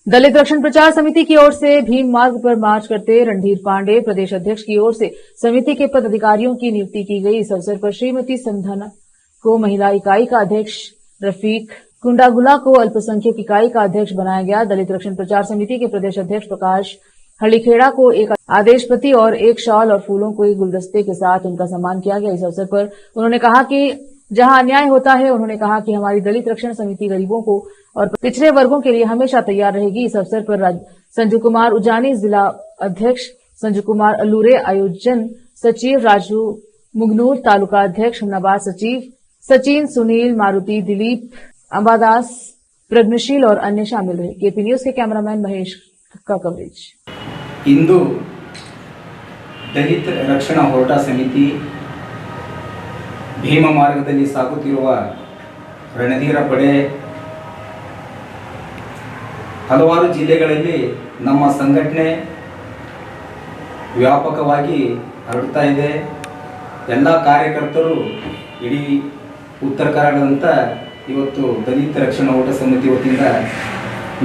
दलित रक्षण प्रचार समिति की ओर से भीम मार्ग पर मार्च करते रणधीर पांडे प्रदेश अध्यक्ष की ओर से समिति के पदाधिकारियों की नियुक्ति की गई। इस अवसर पर श्रीमती संधाना को महिला इकाई का अध्यक्ष, रफीक कुंडागुला को अल्पसंख्यक इकाई का अध्यक्ष बनाया गया। दलित रक्षण प्रचार समिति के प्रदेश अध्यक्ष प्रकाश हलीखेड़ा को एक आदेश पत्र और एक शॉल और फूलों को एक गुलदस्ते के साथ उनका सम्मान किया गया। इस अवसर पर उन्होंने कहा कि जहां अन्याय होता है, उन्होंने कहा कि हमारी दलित रक्षण समिति गरीबों को और पिछड़े वर्गों के लिए हमेशा तैयार रहेगी। इस अवसर पर संजू कुमार उजानी जिला अध्यक्ष, संजू कुमार अल्लूरे आयोजन सचिव, राजू मुगनूर तालुका अध्यक्ष, नवाज सचिव, सचिन, सुनील, मारुति, दिलीप, अंबादास, प्रज्ञशील और अन्य शामिल रहे। केपी न्यूज के कैमरामैन महेश का कवरेज। इंदु दलित रक्षणा ಹೋರಾಟ ಸಮಿತಿ ಭೀಮ ಮಾರ್ಗದಲ್ಲಿ ಸಾಗುತ್ತಿರುವ ರಣಧೀರ ಪಡೆ ಹಲವಾರು ಜಿಲ್ಲೆಗಳಲ್ಲಿ ನಮ್ಮ ಸಂಘಟನೆ ವ್ಯಾಪಕವಾಗಿ ಹರಡ್ತಾ ಇದೆ। ಎಲ್ಲ ಕಾರ್ಯಕರ್ತರು ಇಡೀ ಉತ್ತರ ಕರ್ನಾಟಕದಂತ ಇವತ್ತು ದಲಿತ ರಕ್ಷಣಾ ಹೋರಾಟ ಸಮಿತಿ ವತಿಯಿಂದ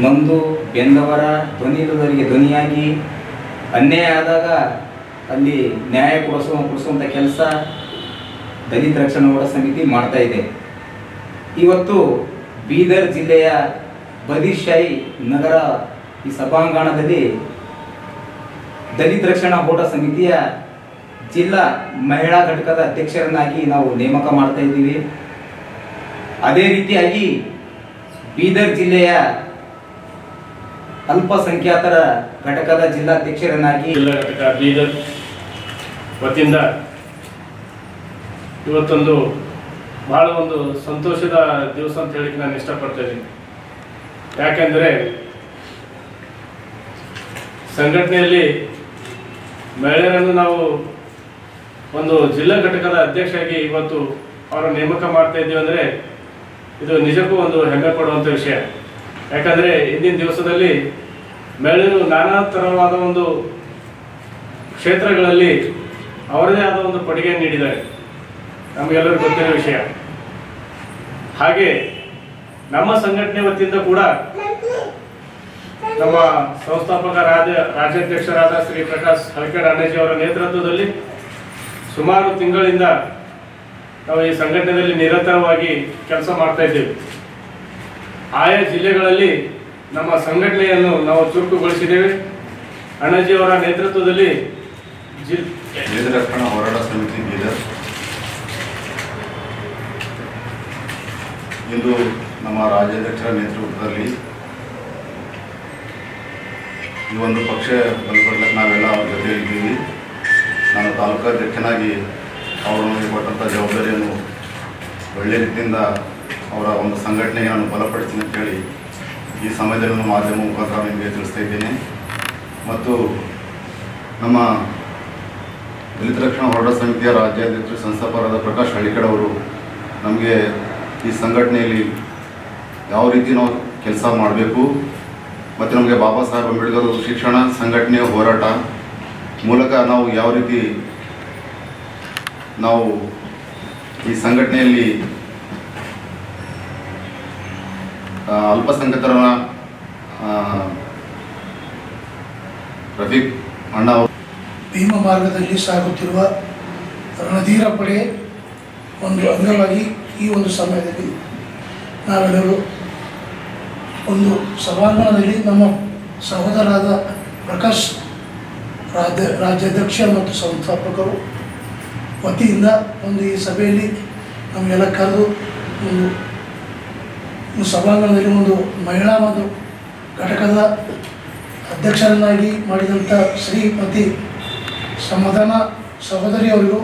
ನೊಂದು ಬೆಂದವರ ಧ್ವನಿಯವರಿಗೆ ಧ್ವನಿಯಾಗಿ ಅನ್ಯಾಯ ಆದಾಗ ಅಲ್ಲಿ ನ್ಯಾಯ ಕೊಡಿಸುವಂಥ ಕೆಲಸ ದಲಿತ ರಕ್ಷಣಾ ಹೋರಾಟ ಸಮಿತಿ ಮಾಡ್ತಾ ಇದೆ। ಇವತ್ತು ಬೀದರ್ ಜಿಲ್ಲೆಯ ಬದಿಶಾಹಿ ನಗರ ಈ ಸಭಾಂಗಣದಲ್ಲಿ ದಲಿತ ರಕ್ಷಣಾ ಹೋರಾಟ ಸಮಿತಿಯ ಜಿಲ್ಲಾ ಮಹಿಳಾ ಘಟಕದ ಅಧ್ಯಕ್ಷರನ್ನಾಗಿ ನಾವು ನೇಮಕ ಮಾಡ್ತಾ ಇದ್ದೀವಿ। ಅದೇ ರೀತಿಯಾಗಿ ಬೀದರ್ ಜಿಲ್ಲೆಯ ಅಲ್ಪಸಂಖ್ಯಾತರ ಘಟಕದ ಜಿಲ್ಲಾಧ್ಯಕ್ಷರನ್ನಾಗಿ ಜಿಲ್ಲಾ ಘಟಕ ಬೀದರ್ ವತಿಯಿಂದ ಇವತ್ತೊಂದು ಬಹಳ ಒಂದು ಸಂತೋಷದ ದಿವಸ ಅಂತ ಹೇಳಿಕ್ಕೆ ನಾನು ಇಷ್ಟಪಡ್ತಾ ಇದ್ದೀನಿ। ಯಾಕೆಂದರೆ ಸಂಘಟನೆಯಲ್ಲಿ ಮಹಿಳೆಯರನ್ನು ನಾವು ಒಂದು ಜಿಲ್ಲಾ ಘಟಕದ ಅಧ್ಯಕ್ಷರಾಗಿ ಇವತ್ತು ಅವರ ನೇಮಕ ಮಾಡ್ತಾ ಇದ್ದೀವಿ ಅಂದರೆ ಇದು ನಿಜಕ್ಕೂ ಒಂದು ಹೆಮ್ಮೆ ಪಡುವಂಥ ವಿಷಯ। ಯಾಕಂದರೆ ಇಂದಿನ ದಿವಸದಲ್ಲಿ ಮಹಿಳೆಯರು ನಾನಾ ಥರವಾದ ಒಂದು ಕ್ಷೇತ್ರಗಳಲ್ಲಿ ಅವರದೇ ಆದ ಒಂದು ಕೊಡುಗೆ ನೀಡಿದ್ದಾರೆ, ನಮಗೆಲ್ಲರಿಗೂ ಗೊತ್ತಿರೋ ವಿಷಯ। ಹಾಗೆ ನಮ್ಮ ಸಂಘಟನೆ ವತಿಯಿಂದ ಕೂಡ ನಮ್ಮ ಸಂಸ್ಥಾಪಕ ರಾಜ್ಯಾಧ್ಯಕ್ಷರಾದ ಶ್ರೀ ಪ್ರಕಾಶ್ ಹಲಕೇಡ್ ಅಣ್ಣಾಜಿ ಅವರ ನೇತೃತ್ವದಲ್ಲಿ ಸುಮಾರು ತಿಂಗಳಿಂದ ನಾವು ಈ ಸಂಘಟನೆಯಲ್ಲಿ ನಿರಂತರವಾಗಿ ಕೆಲಸ ಮಾಡ್ತಾ ಇದ್ದೇವೆ। ಆಯಾ ಜಿಲ್ಲೆಗಳಲ್ಲಿ ನಮ್ಮ ಸಂಘಟನೆಯನ್ನು ನಾವು ಚುರುಕುಗೊಳಿಸಿದ್ದೇವೆ। ಅಣ್ಣಾಜಿ ಅವರ ನೇತೃತ್ವದಲ್ಲಿ ದಲಿತ ರಕ್ಷಣಾ ಹೋರಾಟ ಸಮಿತಿ ಬೀದರ್ ಇಂದು ನಮ್ಮ ರಾಜ್ಯಾಧ್ಯಕ್ಷರ ನೇತೃತ್ವದಲ್ಲಿ ಈ ಒಂದು ಪಕ್ಷ ಬಲಪಡಲಿಕ್ಕೆ ನಾವೆಲ್ಲ ಅವ್ರ ಜೊತೆ ಇದ್ದೀವಿ। ನಾನು ತಾಲೂಕಾಧ್ಯಕ್ಷನಾಗಿ ಅವರು ನನಗೆ ಕೊಟ್ಟಂಥ ಜವಾಬ್ದಾರಿಯನ್ನು ಒಳ್ಳೆಯ ರೀತಿಯಿಂದ ಅವರ ಒಂದು ಸಂಘಟನೆಗೆ ನಾನು ಬಲಪಡಿಸ್ತೀನಿ ಅಂತೇಳಿ ಈ ಸಮಯದಲ್ಲಿ ನಾನು ಮಾಧ್ಯಮ ಮುಖಾಂತರ ನಿಮಗೆ ತಿಳಿಸ್ತಾ ಇದ್ದೇನೆ। ಮತ್ತು ನಮ್ಮ ದಲಿತ ರಕ್ಷಣಾ ಹೋರಾಟ ಸಮಿತಿಯ ರಾಜ್ಯಾಧ್ಯಕ್ಷರು ಸಂಸ್ಥಾಪಕರಾದ ಪ್ರಕಾಶ್ ಹಳಿಕಡ್ ಅವರು ನಮಗೆ ಈ ಸಂಘಟನೆಯಲ್ಲಿ ಯಾವ ರೀತಿ ನಾವು ಕೆಲಸ ಮಾಡಬೇಕು ಮತ್ತು ನಮಗೆ ಬಾಬಾ ಸಾಹೇಬ್ ಅಂಬೇಡ್ಕರ್ ಶಿಕ್ಷಣ ಸಂಘಟನೆಯ ಹೋರಾಟ ಮೂಲಕ ನಾವು ಯಾವ ರೀತಿ ನಾವು ಈ ಸಂಘಟನೆಯಲ್ಲಿ ಅಲ್ಪಸಂಖ್ಯಾತರನ್ನ ರಫೀಕ್ ಅಣ್ಣ ಅವರು ಭೀಮ ಮಾರ್ಗದಲ್ಲಿ ಸಾಗುತ್ತಿರುವ ರಣಧೀರ ಪಡೆ ಒಂದು ಅಂಗವಾಗಿ ಈ ಒಂದು ಸಮಯದಲ್ಲಿ ನಾವೆಲ್ಲರೂ ಒಂದು ಸಭಾಂಗಣದಲ್ಲಿ ನಮ್ಮ ಸಹೋದರರಾದ ಪ್ರಕಾಶ್ ರಾಜ್ಯಾಧ್ಯಕ್ಷ ಮತ್ತು ಸಂಸ್ಥಾಪಕರು ವತಿಯಿಂದ ಒಂದು ಈ ಸಭೆಯಲ್ಲಿ ನಮಗೆಲ್ಲ ಕರೆದು ಒಂದು ಸಭಾಂಗಣದಲ್ಲಿ ಒಂದು ಮಹಿಳಾ ಒಂದು ಘಟಕದ ಅಧ್ಯಕ್ಷರನ್ನಾಗಿ ಮಾಡಿದಂಥ ಶ್ರೀಮತಿ ಸಮಾಧಾನ ಸಹೋದರಿಯವರಿಗೂ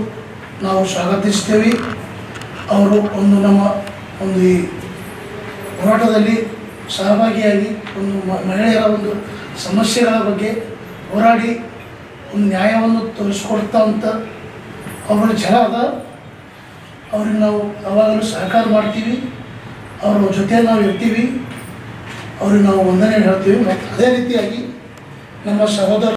ನಾವು ಸ್ವಾಗತಿಸ್ತೇವೆ। ಅವರು ಒಂದು ನಮ್ಮ ಒಂದು ಈ ಹೋರಾಟದಲ್ಲಿ ಸಹಭಾಗಿಯಾಗಿ ಒಂದು ಮಹಿಳೆಯರ ಒಂದು ಸಮಸ್ಯೆಗಳ ಬಗ್ಗೆ ಹೋರಾಡಿ ಒಂದು ನ್ಯಾಯವನ್ನು ತೋರಿಸ್ಕೊಡ್ತಾ ಅಂತ ಅವರ ಛಲ ಅದ, ಅವ್ರಿಗೆ ನಾವು ಯಾವಾಗಲೂ ಸಹಕಾರ ಮಾಡ್ತೀವಿ, ಅವರ ಜೊತೆ ನಾವು ಇರ್ತೀವಿ, ಅವ್ರಿಗೆ ನಾವು ವಂದನೆ ಹೇಳ್ತೀವಿ। ಮತ್ತು ಅದೇ ರೀತಿಯಾಗಿ ನಮ್ಮ ಸಹೋದರ